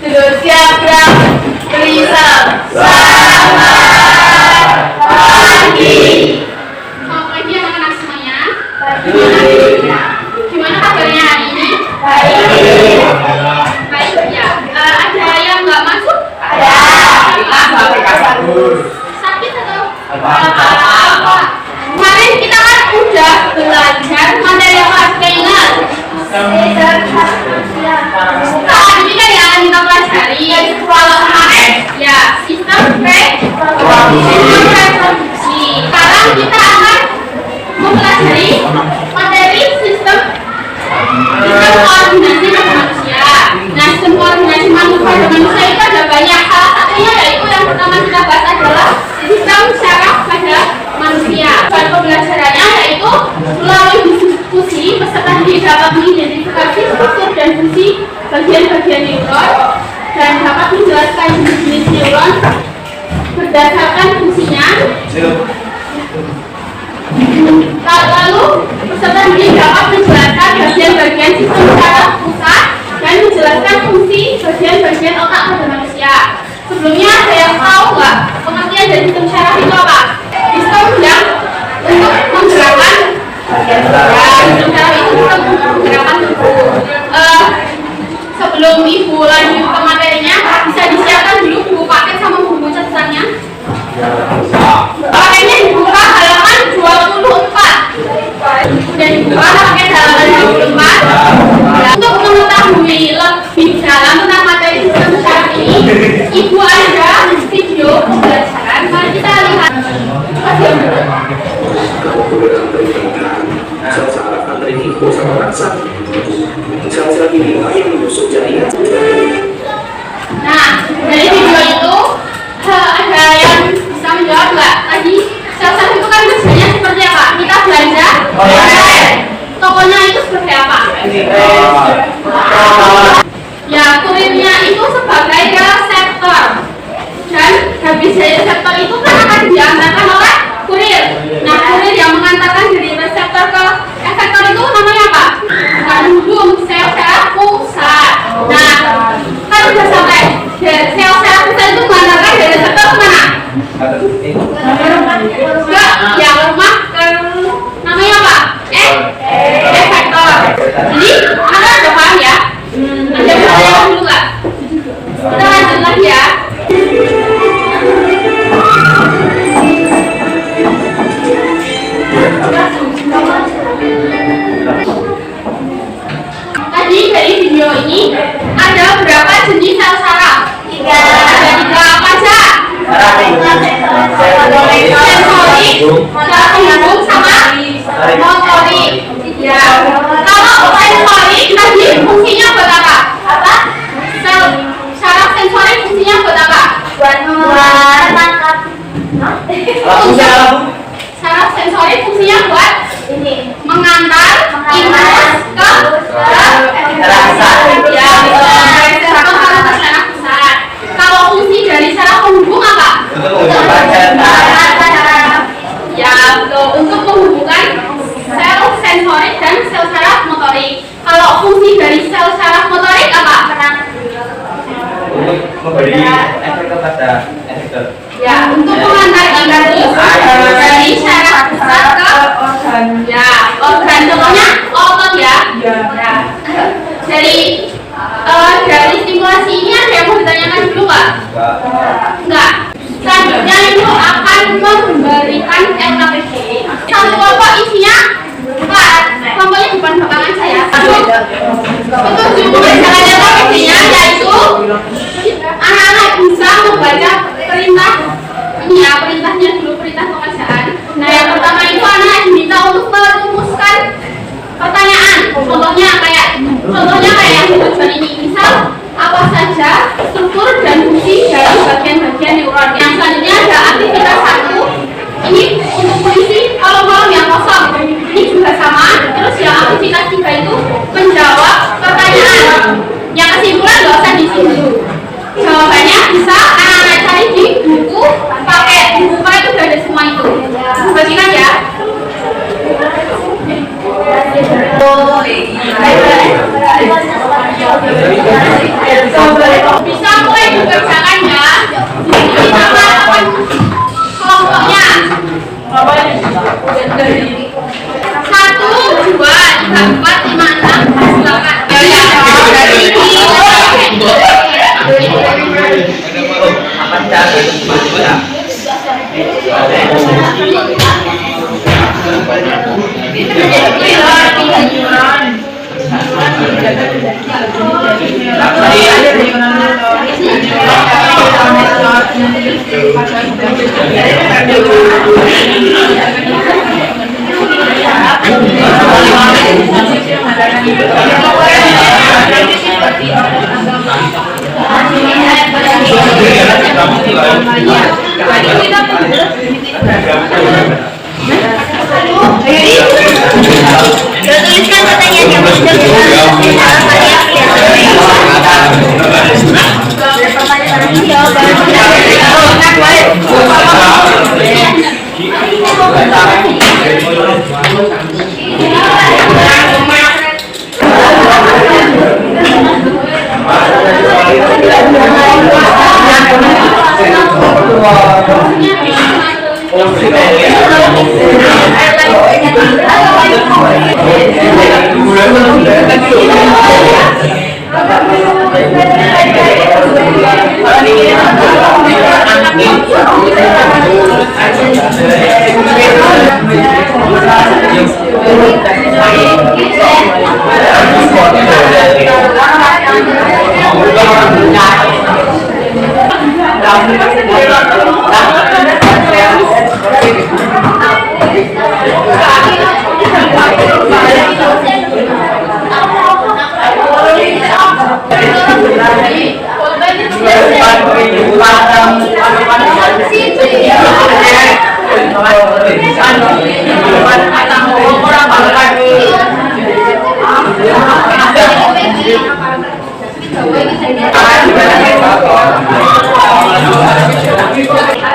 Sudah siap gerak Risal. Selamat pagi. Selamat pagi anak-anak semuanya. Pagi. Gimana kabarnya hari ini? Baik. Baik ya. Ada yang nggak masuk? Ada. Sakit atau Apa? Kemarin kita kan udah belajar materi yang harus ingat. Saat ini kan yang kita pelajari kalau kemarin ya sistem reproduksi. Sekarang kita akan mempelajari materi sistem koordinasi pada manusia. Nah, sistem koordinasi pada manusia itu ada banyak. Salah satunya yaitu yang pertama kita bahas adalah sistem syaraf pada manusia. Bahan pembelajarannya yaitu melalui diskusi peserta dapat mengidentifikasi struktur dan fungsi bagian-bagian neuron dan dapat menjelaskan jenis-jenis neuron berdasarkan fungsinya. Lalu peserta dapat menjelaskan bagian-bagian sistem syaraf pusat dan menjelaskan fungsi bagian-bagian otak pada manusia. Sebelumnya ada yang tahu nggak pengertian dari sistem syaraf itu apa? Sistem yang untuk menggerakkan sistem syaraf itu untuk menggerakkan tubuh. Sebelum ibu lanjut ke materinya, bisa disiapkan dulu buku paket sama buku catatannya. Paketnya dibuka halaman 24. Sudah dibuka paket halaman 24. Untuk mengetahui lebih dalam tentang materi sistem syaraf ini, ibu ada video pembelajaran. Mari kita lihat. Sel-sel antara info sama rasa. Sel-sel ini yang menusuk jaringan. Nah, dari video itu ada yang bisa menjawab nggak? Tadi sel-sel itu kan biasanya seperti apa? Kita belanja tokonya itu seperti apa? Ya, kurirnya itu sebagai reseptor. Dan habis dari reseptor itu kan akan diantarkan oleh kurir. Nah, kurir yang mengantarkan dari reseptor ke efektor itu namanya apa? Kandung sel syaraf pusat. Nah, kan udah sampai sel syaraf pusat itu mengantarkan dari reseptor ke mana? Ke yang rumah ke namanya apa? Efektor. Jadi, anda udah paham ya? Ada pertanyaan dulu nggak? Kita lanjut lagi ya. Tadi dari video ini ada berapa jenis sel saraf? 3. Ada 3 apa aja? Sensorik, sel penghubung sama motorik. Ya. Kalau sensorik tadi fungsinya buat apa? Sel saraf sensorik fungsinya buat apa? Buat menangkap. Saraf sensorik fungsinya buat Ini. mengantar impuls ke rasa. Ya, saraf saraf pusat. Kalau fungsi dari saraf penghubung apa? Ya, betul. Untuk menghubungkan sel sensorik dan sel saraf motorik. Kalau fungsi dari sel saraf motorik apa? Memberi efek kepada efektor. Ya, untuk mengantar impuls dari saraf pusat ke organ. Ya, organ contohnya otot ya. Ya. Dari stimulasi ini ada yang mau ditanyakan dulu nggak? Enggak. Selanjutnya itu akan memberikan LKPD. Satu kelompok isinya 4. Kelompoknya bukan belakangan saya. Untuk jumlah jalan LKPD-nya yaitu anak-anak bisa membaca perintah ini ya, perintahnya dulu, perintah pekerjaan. Nah, yang pertama itu anak diminta untuk merumuskan pertanyaan. Contohnya kayak yang tujuan ini. Misal apa saja struktur dan fungsi dari bagian-bagian neuron. Yang selanjutnya ada aktivitas 1. Ini untuk mengisi kolom-kolom yang kosong. Ini juga sama. Terus yang aktivitas 3 itu menjawab pertanyaan. Yang kesimpulan nggak usah 1, 2, 3, 4, 5, 6, silakan. Apa cara? Tuliskan pertanyaannya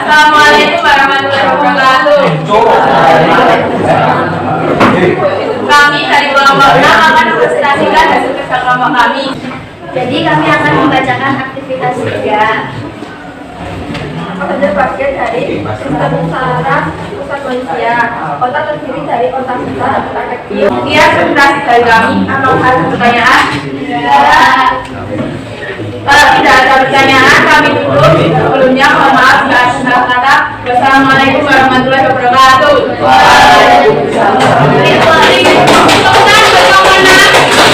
Assalamualaikum warahmatullahi wabarakatuh. Kami dari kelompok 6 akan mempresentasikan hasil kerja kelompok kami. Jadi kami akan membacakan aktivitas 3. Ada bagian dari sistem saraf pusat manusia. Otak terdiri dari otak besar dan otak kecil. Dia presentasi dari kami. Apakah ada pertanyaan? Tidak. Kalau tidak ada pertanyaan, kami tutup. Sebelumnya mohon maaf jika ada salah kata. Wassalamualaikum warahmatullahi wabarakatuh.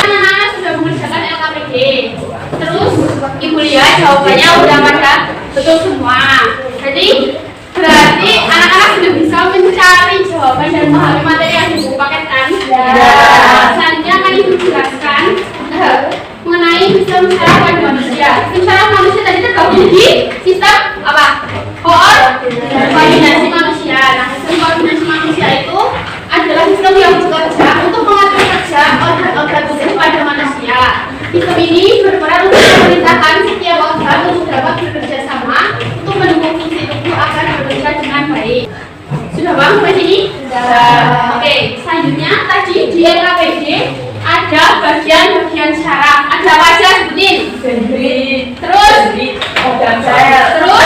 Anak-anak sudah mengerjakan LKPD. Terus Ibu lihat jawabannya udah pada betul semua. Jadi berarti anak-anak sudah bisa mencari jawaban dan memahami materi yang Ibu paketkan. Selanjutnya akan Ibu jelaskan mengenai sistem saraf pada manusia. Sistem saraf manusia tadi tergabung di sistem apa? Koordinasi manusia. Nah, sistem koordinasi manusia itu adalah sistem yang bekerja untuk mengatur kerja organ-organ tubuh pada manusia. Sistem ini berperan untuk memerintahkan setiap organ untuk dapat bekerja sama untuk mendukung fungsi tubuh agar bekerja dengan baik. Sudah bang sampai sini? Sudah. Oke, selanjutnya tadi di LKPD ada bagian-bagian saraf. Ada apa aja sebutin? Dendrit. Terus? Organ sel. Terus?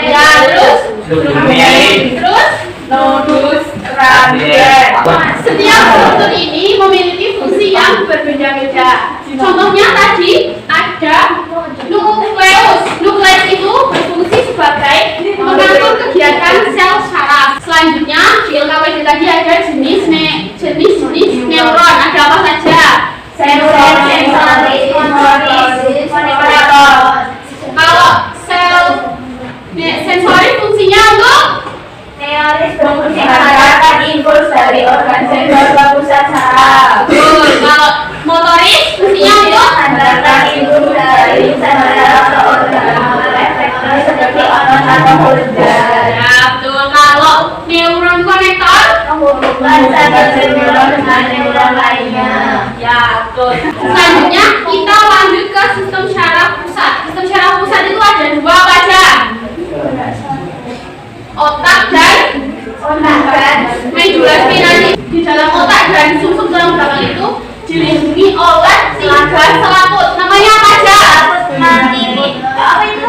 Ya, terus? Terus? Nodus radial. Setiap struktur ini memiliki fungsi yang berbeda-beda. Contohnya tadi ada nukleus. Nukleus itu berfungsi sebagai mengatur kegiatan sel saraf. Selanjutnya di LKPD tadi ada jenis neuron. Ada apa saja? Sensoris, motoris, motor. Kalau sel sensoris fungsinya untuk teoris berfungsi mengantarkan impuls dari organ sensor ke pusat saraf. Kalau motoris fungsinya untuk Mengantarkan impuls dari pusat saraf ke organ efektor seperti otot atau organ. ya betul. Kalau neuron konektor Menghubungkan satu neuron dengan neuron lainnya. ya betul. Selanjutnya kita lanjut ke sistem saraf pusat. Sistem saraf pusat itu ada dua apa aja? Otak dan medula spinalis. Di dalam otak dan sumsum tulang belakang itu dilindungi oleh 3 selaput. Namanya apa aja? Apa itu?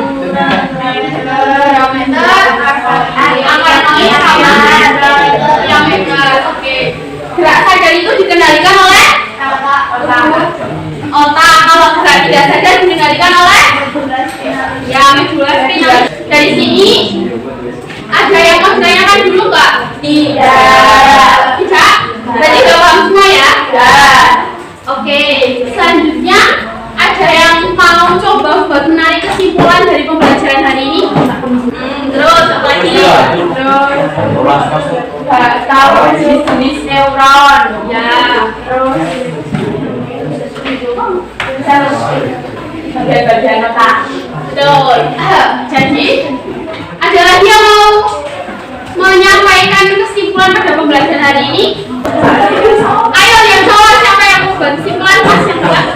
Barometer, Tahu jenis neuron. Ya. Terus bagian-bagian otak. Betul. Jadi ada lagi yang mau menyampaikan kesimpulan pada pembelajaran hari ini? Ayo yang cowok siapa yang mau buat kesimpulan? Mas yang buat.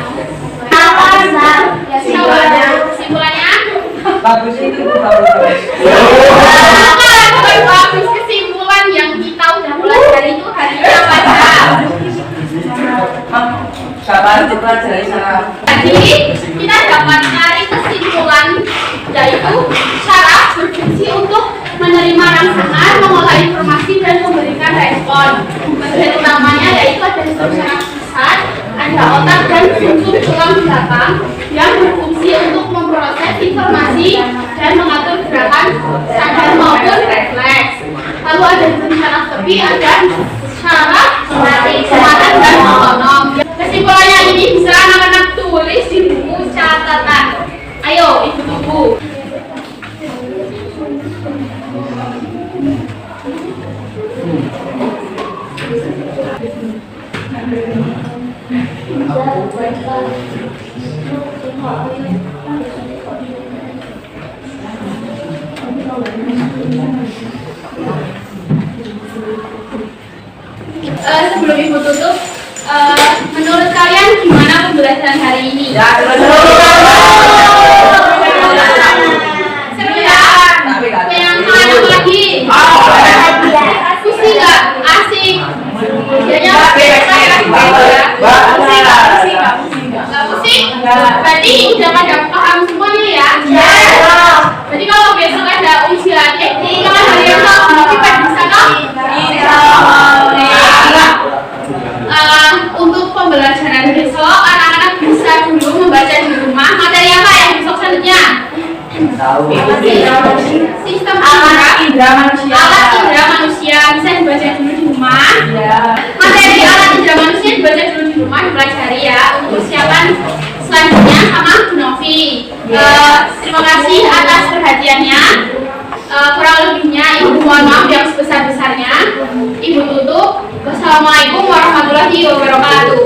Kesimpulannya? Bagus itu Bagus, kesimpulan yang kita udah pelajari itu hari ini apa aja? Kapan itu pelajari sana? Jadi kita dapat tarik kesimpulan yaitu cara berfungsi untuk menerima rangsangan, mengolah informasi dan memberikan respon. Bagian utamanya yaitu ada sistem saraf pusat, ada otak dan sumsum tulang belakang yang berfungsi untuk memproses informasi dan mengatur gerakan sadar maupun refleks. Lalu ada sistem saraf tepi, ada saraf selatan dan otonom. Kesimpulannya ini bisa anak-anak tulis di buku catatan. Ayo, ibu-ibu. Sebelum ibu tutup, menurut kalian gimana pembelajaran hari ini? Ya, Seru ya? Yang mana lagi? Pusing nggak? Asik? Jadinya nggak pusing? Berarti udah pada paham semuanya ya? Jadi kalau besok ada ujian, jangan hari yang nanti pada bisa dong? Untuk pembelajaran besok, anak-anak bisa dulu membaca di rumah materi apa yang besok selanjutnya? Sistem alat indera manusia bisa dibaca dulu di rumah. Materi alat indera manusia dibaca dulu di rumah, dipelajari ya untuk persiapan selanjutnya sama Bu Novi. Terima kasih atas perhatiannya. Kurang lebihnya ibu mohon maaf yang sebesar-besarnya. Ibu tutup. Wassalamualaikum warahmatullahi wabarakatuh.